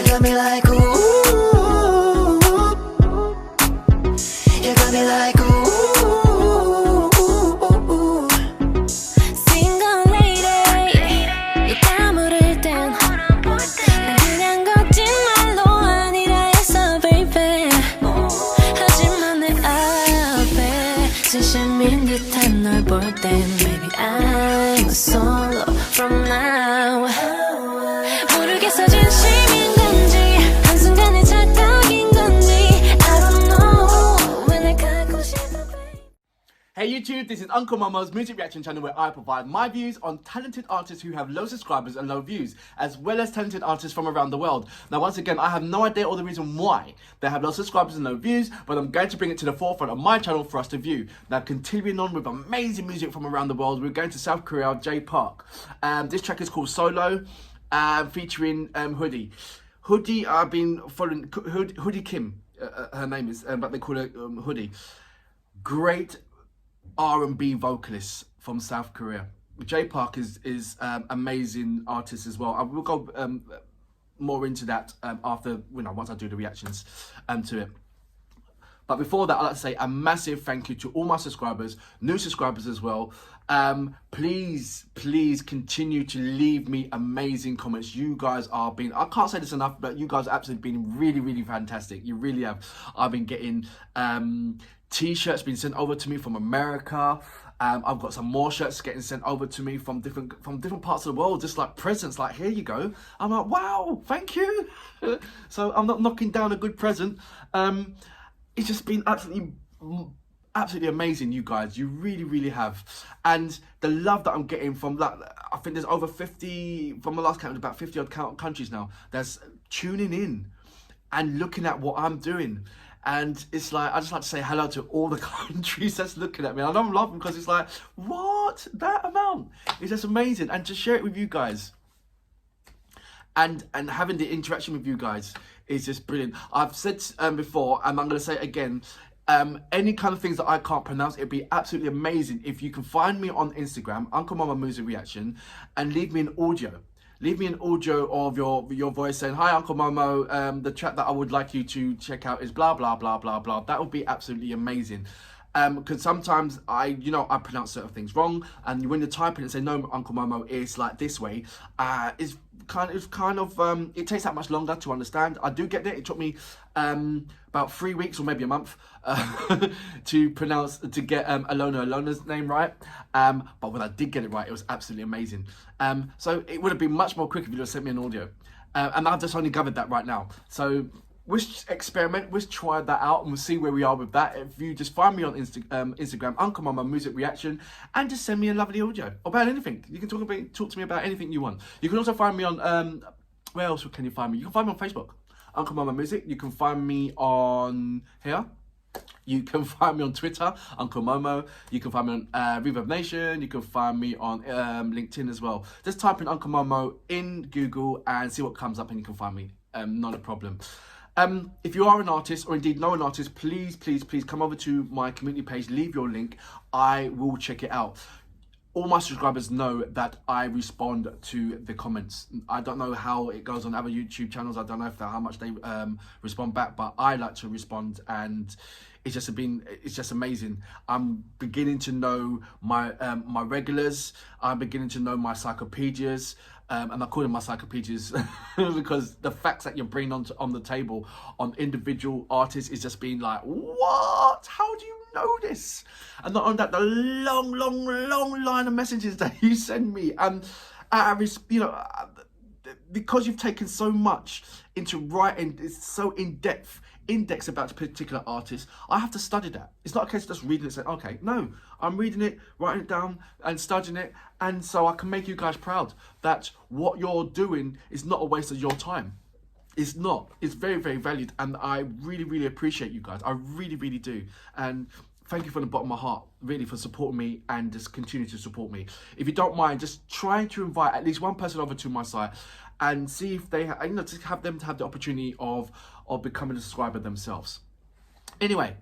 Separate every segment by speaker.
Speaker 1: got me like ooh. You got me like ooh.
Speaker 2: Single lady 누가 물을 땐 난 그냥 거짓말로 아니라 했어 baby 하지만 내 앞에 진심인 듯한 널 볼 땐 Baby I'm a solo from now 모르겠어 진심인 건지 한순간에 착각인 건지 I don't know 왜 날 갖고 싶어
Speaker 3: Hey YouTube, this is Uncle Momo's music reaction channel where I provide my views on talented artists who have low subscribers and low views, as well as talented artists from around the world. Now once again, I have no idea or the reason why they have low subscribers and low views, but I'm going to bring it to the forefront of my channel for us to view. Now continuing on with amazing music from around the world, we're going to South Korea, J Park. This track is called Solo, featuring Hoody. Hoody, I've been following, Hoody Kim, her name is, but they call her Hoody. Great R&B vocalist from South Korea. J Park is amazing artist as well. I will go more into that after once I do the reactions to it. But before that, I'd like to say a massive thank you to all my subscribers, new subscribers as well. Please continue to leave me amazing comments. You guys are being, I can't say this enough, but you guys have absolutely been really fantastic. You really have. I've been getting t-shirts being sent over to me from America. I've got some more shirts getting sent over to me from different parts of the world, just like presents, like here you go. I'm like, wow, thank you. So I'm not knocking down a good present. It's just been absolutely amazing, you guys. You really have. And the love that I'm getting from that, I think there's over 50, from the last count, about 50 odd countries now that's tuning in and looking at what I'm doing. And it's like, I just like to say hello to all the countries that's looking at me. And I'm laughing because it's like, what? That amount? It's just amazing. And to share it with you guys and having the interaction with you guys is just brilliant. I've said before, and I'm going to say it again, any kind of things that I can't pronounce, it'd be absolutely amazing if you can find me on Instagram, Uncle Momo Music Reaction, and leave me an audio. Leave me an audio of your voice saying, hi Uncle Momo, the track that I would like you to check out is blah blah blah blah blah. That would be absolutely amazing. Because sometimes I pronounce certain things wrong, and when you type it and say no Uncle Momo, it's like this way, it's kind of it takes that much longer to understand. I do get it. It took me about 3 weeks or maybe a month to get Alona's name right, but when I did get it right, it was absolutely amazing. So it would have been much more quick if you'd have sent me an audio, and I've just only gathered that right now. So let's experiment, let's try that out, and we'll see where we are with that. If you just find me on Instagram, Uncle Momo Music Reaction, and just send me a lovely audio about anything. You can talk to me about anything you want. You can also find me on where else can you find me? You can find me on Facebook, Uncle Momo Music. You can find me on here. You can find me on Twitter, Uncle Momo. You can find me on Reverb Nation. You can find me on LinkedIn as well. Just type in Uncle Momo in Google and see what comes up, and you can find me. Not a problem. If you are an artist, or indeed know an artist, please come over to my community page, leave your link. I will check it out. All my subscribers know that I respond to the comments. I don't know how it goes on other YouTube channels. I don't know how much they respond back, but I like to respond, and it's just amazing. I'm beginning to know my my regulars. I'm beginning to know my encyclopedias. And I call them my encyclopedias because the facts that you're bringing on the table on individual artists is just being like, what? How do you know this? And not only that, the long line of messages that you send me, and because you've taken so much into writing, it's so in-depth about a particular artist, I have to study that. It's not a case of just reading it and saying, okay, no, I'm reading it, writing it down and studying it, and so I can make you guys proud that what you're doing is not a waste of your time. It's not. It's very valued, and I really appreciate you guys. I really do. And thank you from the bottom of my heart, really, for supporting me and just continue to support me. If you don't mind, just try to invite at least one person over to my site and see if they, just have them to have the opportunity of becoming a subscriber themselves. Anyway,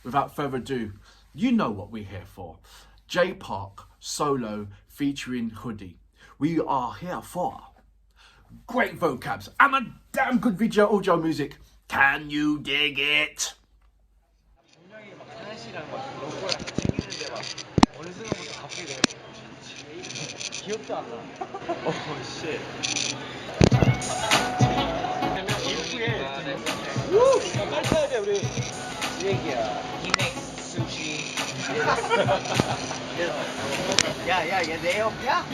Speaker 3: without further ado, you know what we're here for. J Park Solo featuring Hoody. We are here for great vocabs, and a damn good video audio music. Can you dig it?
Speaker 4: 분명히 막 하나씩이랑 막 로고랑 생기는데 막 어느 순간부터 갑자기 내가 기억도 안 나. 쉣. 입구에 빨리 타야 돼 우리. 이 얘기야. He makes sushi. 야야 얘 내 옆이야?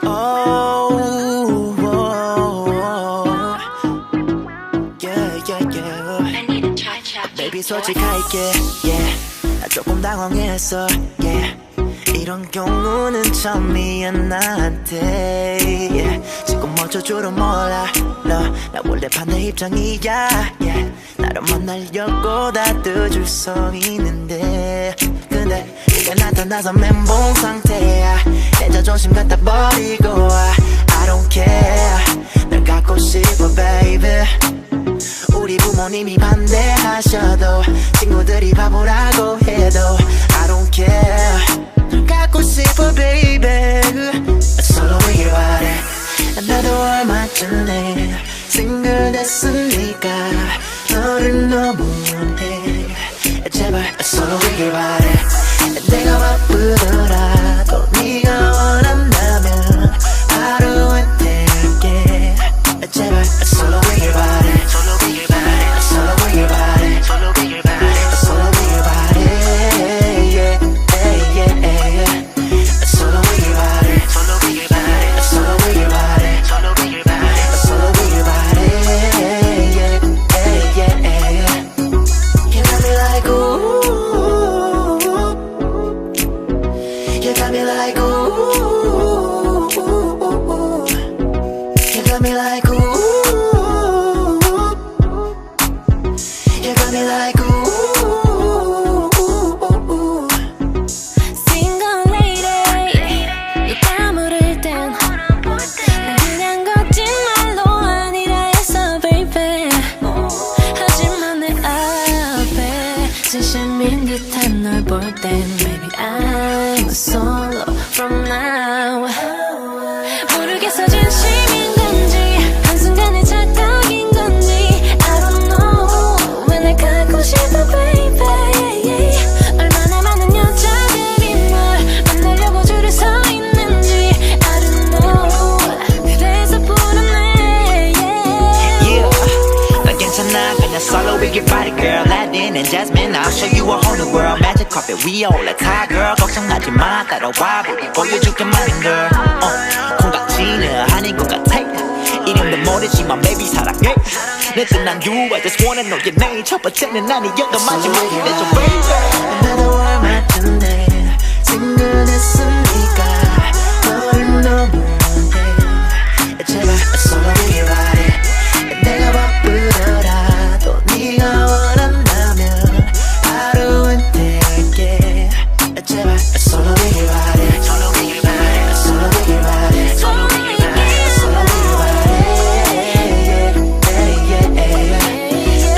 Speaker 1: Oh, yeah, yeah, yeah.
Speaker 2: I need a cha-cha.
Speaker 1: Baby 솔직할게, yeah. 나 조금 당황했어, yeah. 이런 경우는 처음이야 나한테, yeah. 지금 어쩔 줄은 몰라, 너. 나 원래 반대 입장이야, yeah. 나를 만나려고 다들 줄 서 있는데, 근데 네가 나타나서 멘붕 상태야. 내 자존심 갖다 버리고 와. I don't care. 널 갖고 싶어 baby. 우리 부모님이 반대하셔도 친구들이 바보라고 해도 I don't care. 널 갖고 싶어 baby. 솔로 이길 바래. 나도 얼마 전에 싱글 됐으니까 너를 너무 원해. 제발 솔로 이길 바래. 내가 바쁘더라도 네가 원한다면 하루에 대할게. 제발 솔로 이길 바래. 솔로 이길 바래. 솔로 이길 바래. 솔로 이길 바래. 솔로 이길 바래. Yeah, yeah, yeah. 솔로 이길 바래. 솔로 이길 바래. 솔로 이길 바래. 솔로 이길 바래. 솔로 이길 바래. Yeah, yeah, yeah. You got me like ooh. You got me like ooh. You got me like ooh. You got me like ooh.
Speaker 2: Single lady 누가 물을 땐 난 그냥 걷지 말로 아니라 했어 baby. 하지만 내 앞에 진심인 듯한 널 볼 땐 baby I'm a solo from now. 모르겠어 진심인 건지 한순간에 착각인 건지 I don't know. 왜 날 갖고 싶어 baby. 얼마나 많은 여자들이 널 만나려고 줄을 서 있는지 I don't know. 그래서 부르네
Speaker 1: Yeah, 난 괜찮아 그냥 solo with your body girl. Aladdin and Jasmine I'll show you a whole new world. Magic carpet we all like high girl. 걱정하지 마 따라와 보기 보여줄게 많은 girl. 콩깍지는 아닌 것 같아. 이름도 모르지만 baby 사랑해. 내뜻 난 you I just wanna know your name. 첫 번째는 아니어도 마지막이 되죠 baby. 나도 얼마 전에 싱글 됐으니까 너를 너무 원해. 제발 솔로 이길 바래. 내가 바쁘더라도 네가 원한다면 하루는 대할게. 제발 솔로 이길 바래. 솔로 이길 바래. 솔로 이길 바래. 솔로 이길 바래. 솔로 이길 바래. Yeah, yeah, yeah.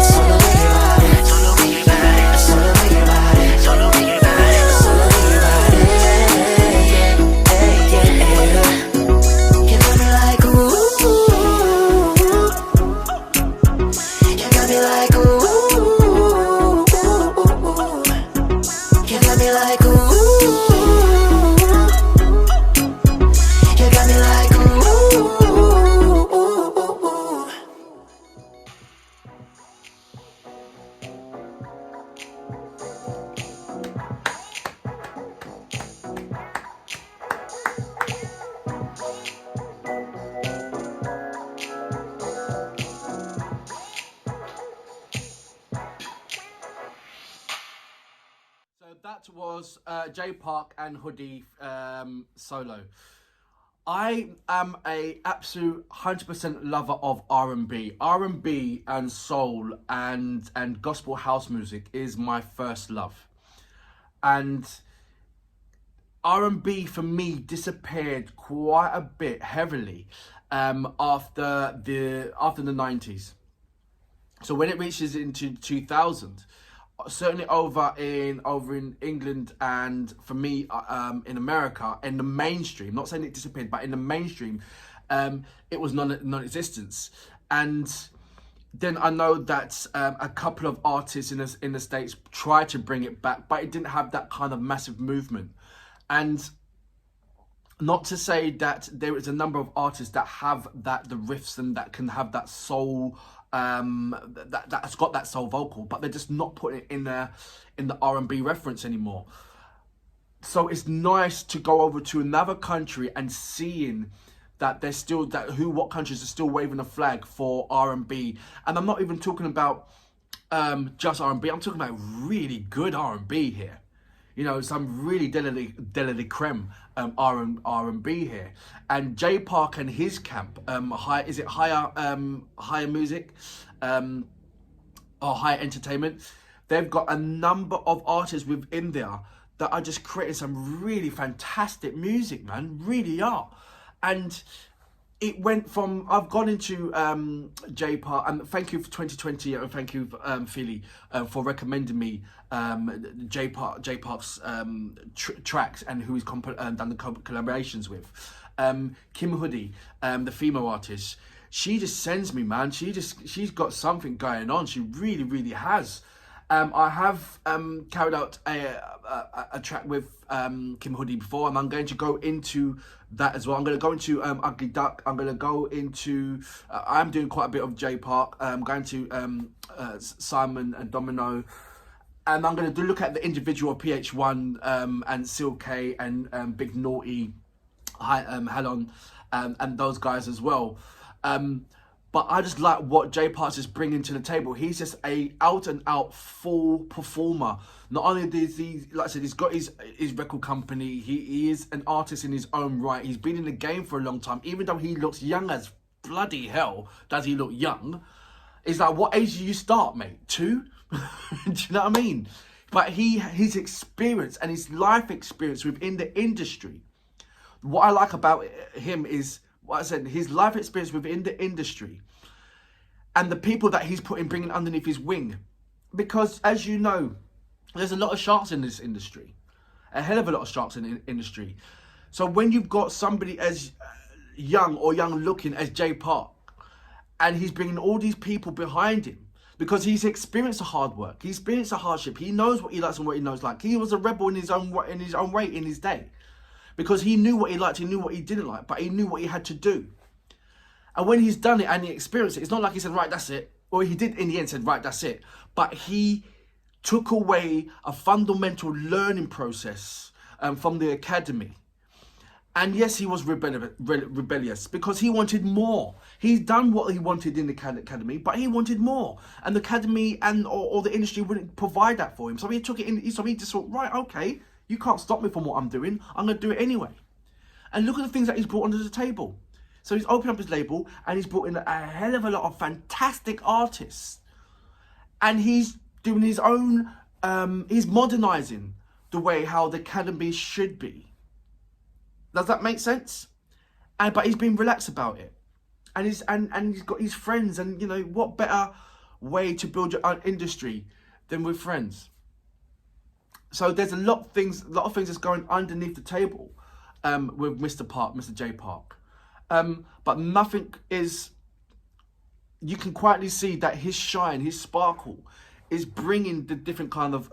Speaker 1: 솔로 이길 바래. 솔로 이길 바래. 솔로 이길 바래. 솔로 이길 바래. 솔로 이길 바래. Yeah, yeah, yeah. You got me like ooh. You got me like ooh. You got me like ooh. You got me like ooh.
Speaker 3: So that was Jay Park and Hoody solo. I am a absolute 100% lover of R&B. R&B and soul and gospel house music is my first love. And R&B for me disappeared quite a bit heavily after the 90s. So when it reaches into 2000, certainly over in England, and for me in America, in the mainstream, not saying it disappeared, but in the mainstream, it was non-existence. And then I know that a couple of artists in the States tried to bring it back, but it didn't have that kind of massive movement. And not to say that there is a number of artists that have the riffs and that can have that soul, that's got that soul vocal, but they're just not putting it in the R&B reference anymore. So it's nice to go over to another country and seeing that there's still what countries are still waving a flag for R&B. And I'm not even talking about just R&B. I'm talking about really good R&B here. You know, some really delicate creme R&B here. And Jay Park and his camp, higher music, or higher entertainment, they've got a number of artists within there that are just creating some really fantastic music, man, really are. And it went from, I've gone into J Park, and thank you for 2020, and thank you, Philly, for recommending me J Park's tracks and who he's done the collaborations with. Kim Hoody, the female artist, she just sends me, man. She's got something going on. She really has. I have carried out a track with Kim Hoody before, and I'm going to go into that as well. I'm going to go into Ugly Duck. I'm going to go into, I'm doing quite a bit of J Park. I'm going to Simon and Domino. And I'm going to look at the individual PH1 and Seal K and Big Naughty, Halon, and those guys as well. But I just like what J Parks is bringing to the table. He's just a out and out full performer. Not only does he, like I said, he's got his record company. He is an artist in his own right. He's been in the game for a long time. Even though he looks young as bloody hell, does he look young? It's like, what age do you start, mate? 2? Do you know what I mean? But his experience and his life experience within the industry. What I like about him is, what I said, his life experience within the industry and the people that he's bringing underneath his wing. Because, as you know, there's a lot of sharks in this industry. A hell of a lot of sharks in the industry. So when you've got somebody as young or young looking as Jay Park, and he's bringing all these people behind him, because he's experienced the hard work, he's experienced the hardship, he knows what he likes and what he knows like. He was a rebel in his own way in his day. Because he knew what he liked, he knew what he didn't like, but he knew what he had to do. And when he's done it and he experienced it, it's not like he said, right, that's it. Or he did in the end said, right, that's it. But he took away a fundamental learning process from the academy. And yes, he was rebellious because he wanted more. He's done what he wanted in the academy, but he wanted more. And the academy or the industry wouldn't provide that for him. So he took it in, so he just thought, right, okay, you can't stop me from what I'm doing. I'm going to do it anyway. And look at the things that he's brought onto the table. So he's opened up his label and he's brought in a hell of a lot of fantastic artists. And he's doing his own, he's modernizing the way how the academy should be. Does that make sense? But he's been relaxed about it. And he's got his friends, and you know, what better way to build your industry than with friends? So there's a lot of things that's going underneath the table with Mr. J Park. But nothing is, you can quietly see that his shine, his sparkle is bringing the different kind of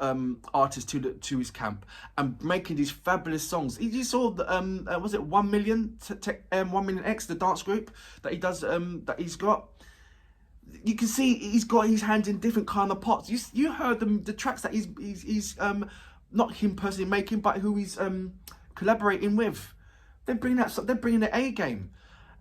Speaker 3: artists to his camp and making these fabulous songs. You saw the, was it 1 Million, 1 Million X, the dance group that he does, that he's got? You can see he's got his hands in different kind of pots. You heard the tracks that he's not him personally making, but who he's collaborating with. They're bringing the A game,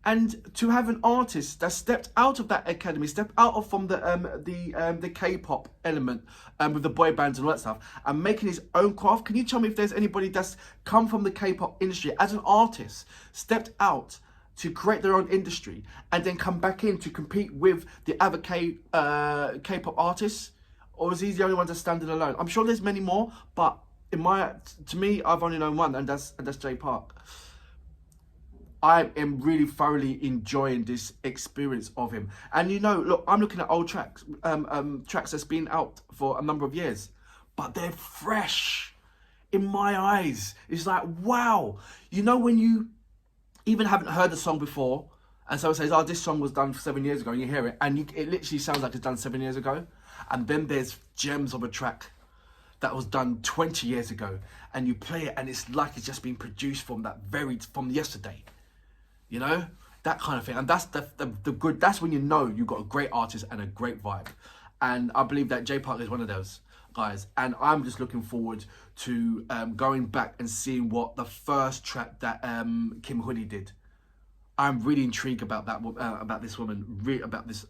Speaker 3: and to have an artist that stepped out of that academy, stepped out from the K-pop element with the boy bands and all that stuff, and making his own craft. Can you tell me if there's anybody that's come from the K-pop industry as an artist, stepped out to create their own industry, and then come back in to compete with the other K-pop artists? Or is he the only one that's standing alone? I'm sure there's many more, but to me, I've only known one, and that's Jay Park. I am really thoroughly enjoying this experience of him. And you know, look, I'm looking at old tracks, tracks that's been out for a number of years. but they're fresh in my eyes. It's like, wow. You know when you even haven't heard the song before, and someone says, oh, this song was done 7 years ago, and you hear it, and it literally sounds like it's done 7 years ago. And then there's gems of a track that was done 20 years ago, and you play it, and it's like it's just been produced from yesterday. You know? That kind of thing. And that's the good, that's when you know you've got a great artist and a great vibe. And I believe that Jay Park is one of those guys. And I'm just looking forward to going back and seeing what the first track that Kim Hoody did. I'm really intrigued about that, about this woman, about this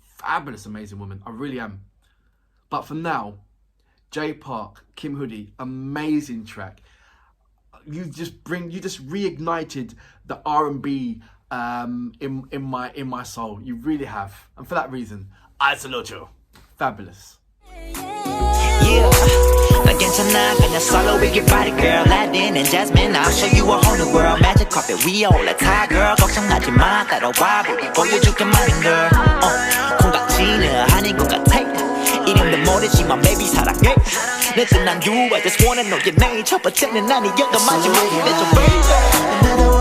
Speaker 3: fabulous, amazing woman. I really am. But for now, Jay Park, Kim Hoody, amazing track. You just reignited the R&B in my soul. You really have. And for that reason, I salute you. Fabulous.
Speaker 1: Yeah, 난 괜찮아 그냥 solo with your body girl Aladdin and Jasmine I'll show you a whole new world Magic carpet we all a tie girl 걱정하지 마 따라와 baby 보여줄게 많은 girl 콩깍지는 아닌 것 같아 이름도 모르지만 baby 사랑해 내뜻 난 you I just wanna know your name 첫 번째는 아니어도 마지막이 되죠 baby